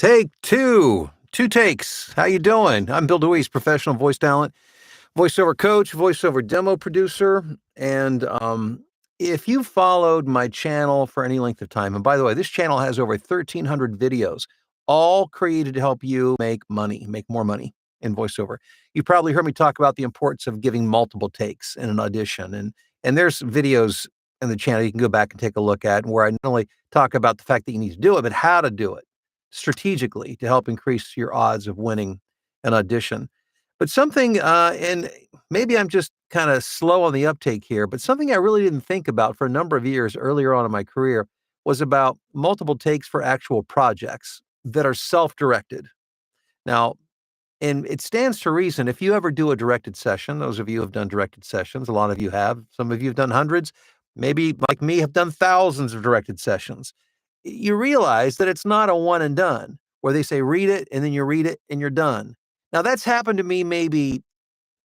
Take two. Two takes. How you doing? I'm Bill DeWeese, professional voice talent, voiceover coach, voiceover demo producer. And if you followed my channel for any length of time, and by the way, this channel has over 1,300 videos, all created to help you make money, make more money in voiceover. You probably heard me talk about the importance of giving multiple takes in an audition. And there's videos in the channel you can go back and take a look at where I not only talk about the fact that you need to do it, but how to do it strategically to help increase your odds of winning an audition. But something, and maybe I'm just kind of slow on the uptake here, but something I really didn't think about for a number of years earlier on in my career was about multiple takes for actual projects that are self-directed. Now, and it stands to reason if you ever do a directed session, those of you who have done directed sessions, a lot of you have, some of you have done hundreds, maybe like me have done thousands of directed sessions. You realize that it's not a one and done where they say read it and then you read it and you're done. Now that's happened to me maybe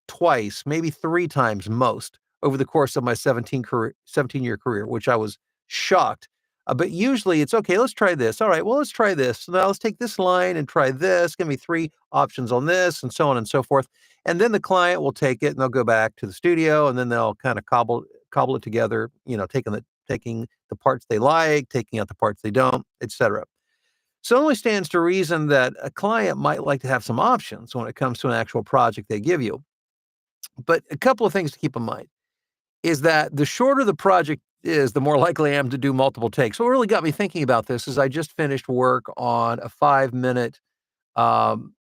twice, maybe three times most over the course of my 17-year career, which I was shocked. But usually it's okay, let's try this. All right, well, let's try this. So now let's take this line and try this. Give me three options on this, and so on and so forth. And then the client will take it and they'll go back to the studio and then they'll kind of cobble it together, taking the parts they like, taking out the parts they don't, etc. So it only stands to reason that a client might like to have some options when it comes to an actual project they give you. But a couple of things to keep in mind is that the shorter the project is, the more likely I am to do multiple takes. So what really got me thinking about this is I just finished work on a 5-minute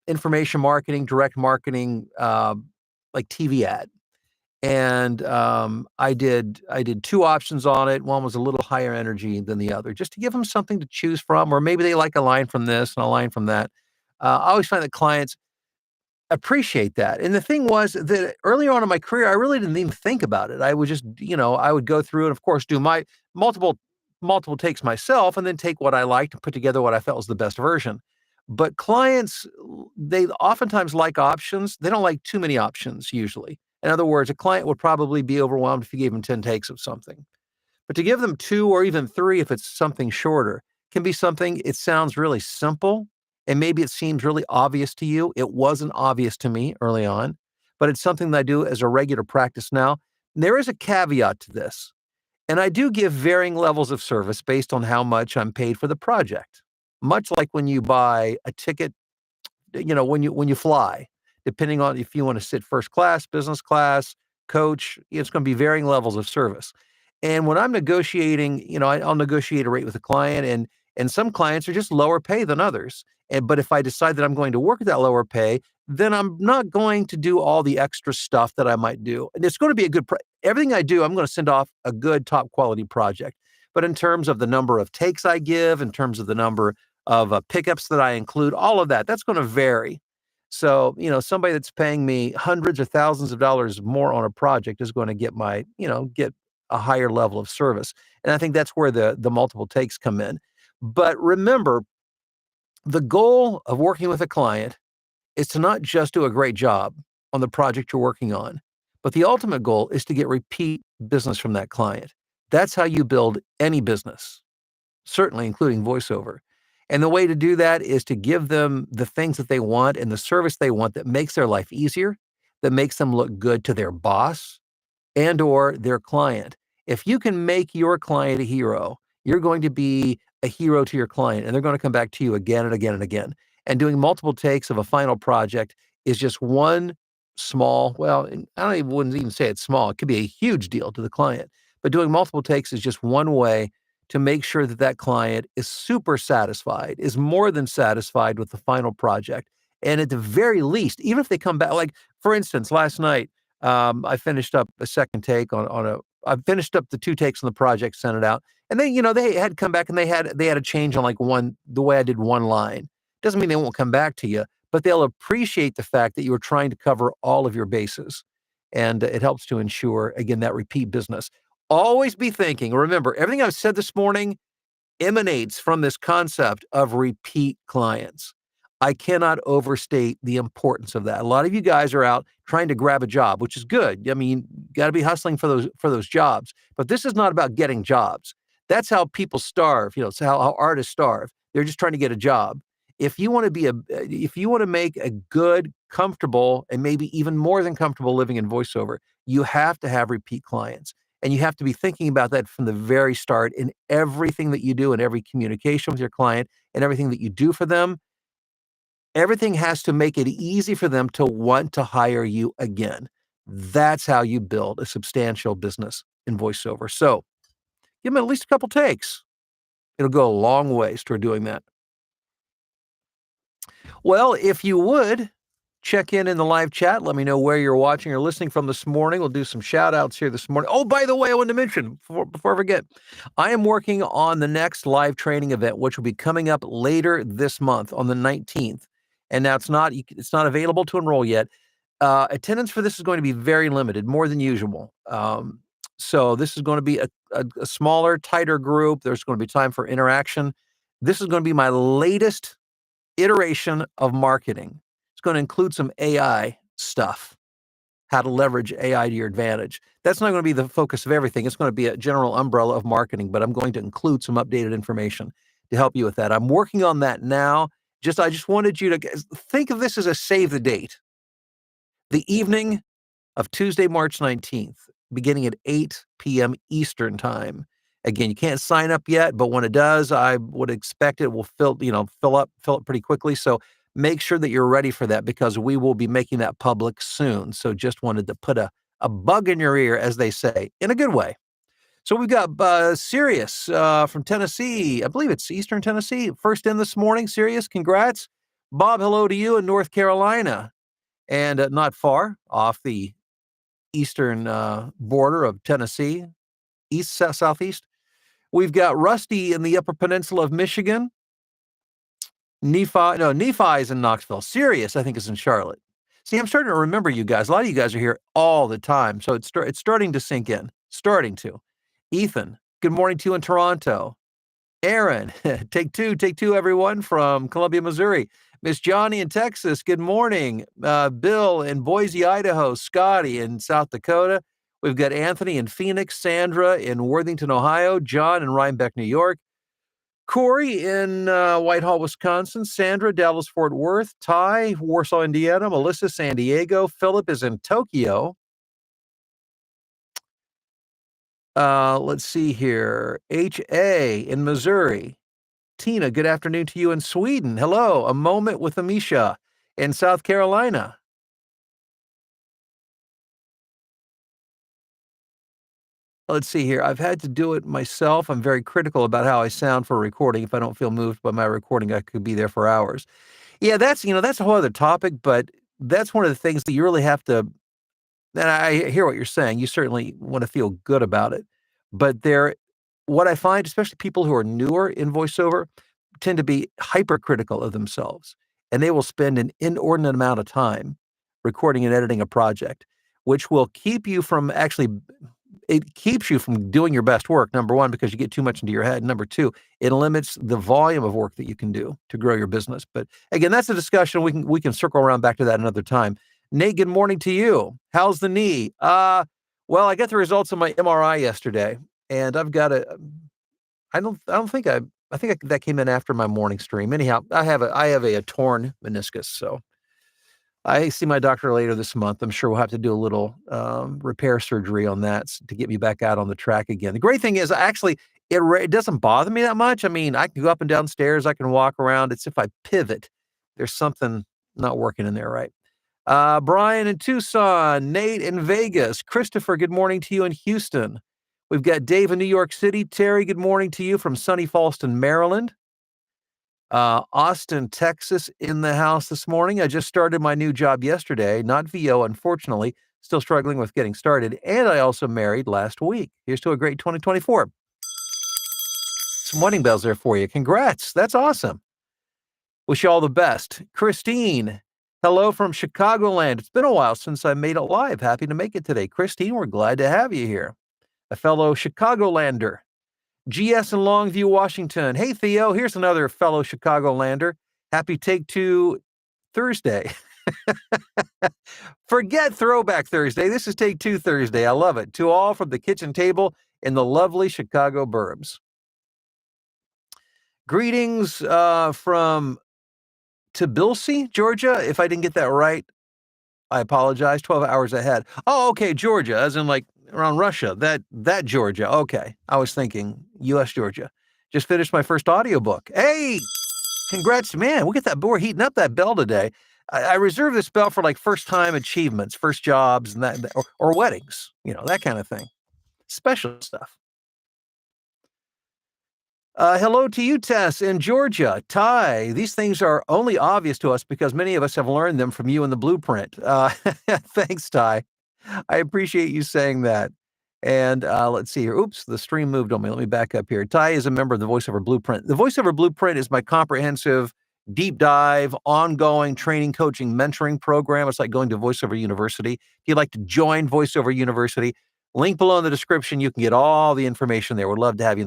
information marketing, direct marketing, like TV ad. And I did two options on it. One was a little higher energy than the other, just to give them something to choose from, or maybe they like a line from this and a line from that. I always find that clients appreciate that. And the thing was that earlier on in my career, I really didn't even think about it. I would just, I would go through and of course do my multiple takes myself and then take what I liked and put together what I felt was the best version. But clients, they oftentimes like options. They don't like too many options usually. In other words, a client would probably be overwhelmed if you gave them 10 takes of something. But to give them two or even three, if it's something shorter, can be something, it sounds really simple. And maybe it seems really obvious to you. It wasn't obvious to me early on, but it's something that I do as a regular practice now. There is a caveat to this. And I do give varying levels of service based on how much I'm paid for the project. Much like when you buy a ticket, when you fly, depending on if you want to sit first class, business class, coach, it's going to be varying levels of service. And when I'm negotiating, I'll negotiate a rate with a client, and some clients are just lower pay than others. But if I decide that I'm going to work at that lower pay, then I'm not going to do all the extra stuff that I might do. And it's going to be a good, everything I do, I'm going to send off a good top quality project. But in terms of the number of takes I give, in terms of the number of pickups that I include, all of that, that's going to vary. So, somebody that's paying me hundreds or thousands of dollars more on a project is going to get a higher level of service. And I think that's where the multiple takes come in. But remember, the goal of working with a client is to not just do a great job on the project you're working on, but the ultimate goal is to get repeat business from that client. That's how you build any business, certainly including voiceover. And the way to do that is to give them the things that they want and the service they want that makes their life easier, that makes them look good to their boss and or their client. If you can make your client a hero, you're going to be a hero to your client, and they're going to come back to you again and again and again. And doing multiple takes of a final project is just one small, well, wouldn't even say it's small. It could be a huge deal to the client. But doing multiple takes is just one way to make sure that that client is super satisfied, is more than satisfied with the final project. And at the very least, even if they come back, like for instance, last night, I finished up a second take I finished up the two takes on the project, sent it out. And they had come back and they had a change on like the way I did one line. Doesn't mean they won't come back to you, but they'll appreciate the fact that you were trying to cover all of your bases. And it helps to ensure, again, that repeat business. Always be thinking, remember, everything I've said this morning emanates from this concept of repeat clients. I cannot overstate the importance of that. A lot of you guys are out trying to grab a job, which is good. I mean, you got to be hustling for those jobs. But this is not about getting jobs. That's how people starve. It's how artists starve. They're just trying to get a job. If you want to make a good, comfortable, and maybe even more than comfortable living in voiceover, you have to have repeat clients. And you have to be thinking about that from the very start in everything that you do, in every communication with your client, and everything that you do for them. Everything has to make it easy for them to want to hire you again. That's how you build a substantial business in voiceover. So give them at least a couple takes. It'll go a long ways toward doing that. Well, if you would check in the live chat, let me know where you're watching or listening from this morning. We'll do some shout outs here this morning. Oh, by the way, I wanted to mention before I forget, I am working on the next live training event, which will be coming up later this month on the 19th. And now it's not available to enroll yet. Attendance for this is going to be very limited, more than usual. So this is going to be a smaller, tighter group. There's going to be time for interaction. This is going to be my latest iteration of marketing. It's going to include some AI stuff, how to leverage AI to your advantage. That's not going to be the focus of everything. It's going to be a general umbrella of marketing, but I'm going to include some updated information to help you with that. I'm working on that now. I just wanted you to think of this as a save the date. The evening of Tuesday, March 19th, beginning at 8 p.m. Eastern time. Again, you can't sign up yet, but when it does, I would expect it will fill up pretty quickly. So make sure that you're ready for that because we will be making that public soon. So just wanted to put a bug in your ear, as they say, in a good way. So we've got Sirius from Tennessee. I believe it's Eastern Tennessee. First in this morning, Sirius, congrats. Bob, hello to you in North Carolina. And not far off the eastern border of Tennessee, southeast. We've got Rusty in the Upper Peninsula of Michigan. Nephi is in Knoxville. Sirius, I think, is in Charlotte. See, I'm starting to remember you guys. A lot of you guys are here all the time, so it's starting to sink in. Starting to. Ethan, good morning to you in Toronto. Aaron, take two, everyone, from Columbia, Missouri. Miss Johnny in Texas, good morning. Bill in Boise, Idaho. Scotty in South Dakota. We've got Anthony in Phoenix, Sandra in Worthington, Ohio, John in Rhinebeck, New York, Corey in Whitehall, Wisconsin, Sandra, Dallas, Fort Worth, Ty, Warsaw, Indiana, Melissa, San Diego, Philip is in Tokyo. Let's see here. H.A. in Missouri. Tina, good afternoon to you in Sweden. Hello, a moment with Amisha in South Carolina. Let's see here. I've had to do it myself. I'm very critical about how I sound for a recording. If I don't feel moved by my recording, I could be there for hours. Yeah, that's a whole other topic, but that's one of the things that you really have to, and I hear what you're saying. You certainly want to feel good about it. But what I find, especially people who are newer in voiceover, tend to be hypercritical of themselves, and they will spend an inordinate amount of time recording and editing a project, which will keep you from it keeps you from doing your best work, number one, because you get too much into your head. Number two, it limits the volume of work that you can do to grow your business. But again, that's a discussion. We can circle around back to that another time. Nate, good morning to you. How's the knee? Well, I got the results of my MRI yesterday, and I've got I think that came in after my morning stream. Anyhow, I have a torn meniscus, so I see my doctor later this month. I'm sure we'll have to do a little repair surgery on that to get me back out on the track again. The great thing is, it doesn't bother me that much. I mean, I can go up and down stairs. I can walk around. It's if I pivot, there's something not working in there right. Brian in Tucson, Nate in Vegas, Christopher, good morning to you in Houston. We've got Dave in New York City. Terry, good morning to you from sunny Fallston, Maryland. Austin, Texas in the house this morning. I just started my new job yesterday, not VO, unfortunately, still struggling with getting started. And I also married last week. Here's to a great 2024. Some wedding bells there for you. Congrats. That's awesome. Wish you all the best. Christine, hello from Chicagoland. It's been a while since I made it live. Happy to make it today. Christine, we're glad to have you here. A fellow Chicagolander. GS in Longview, Washington. Hey, Theo, here's another fellow Chicagolander. Happy Take Two Thursday. Forget Throwback Thursday. This is Take Two Thursday. I love it. To all from the kitchen table in the lovely Chicago burbs. Greetings from Tbilisi, Georgia. If I didn't get that right, I apologize. 12 hours ahead. Oh, okay, Georgia, as in like around Russia. That Georgia. Okay, I was thinking U.S. Georgia. Just finished my first audiobook. Hey, congrats, man. We'll get that. We're heating up that bell today. I reserve this bell for like first time achievements, first jobs, and or weddings, that kind of thing. Special stuff. Hello to you, Tess, in Georgia. Ty, these things are only obvious to us because many of us have learned them from you in the blueprint. Thanks, Ty. I appreciate you saying that. And let's see here. Oops, the stream moved on me. Let me back up here. Ty is a member of the VoiceOver Blueprint. The VoiceOver Blueprint is my comprehensive, deep dive, ongoing training, coaching, mentoring program. It's like going to VoiceOver University. If you'd like to join VoiceOver University, link below in the description. You can get all the information there. We'd love to have you.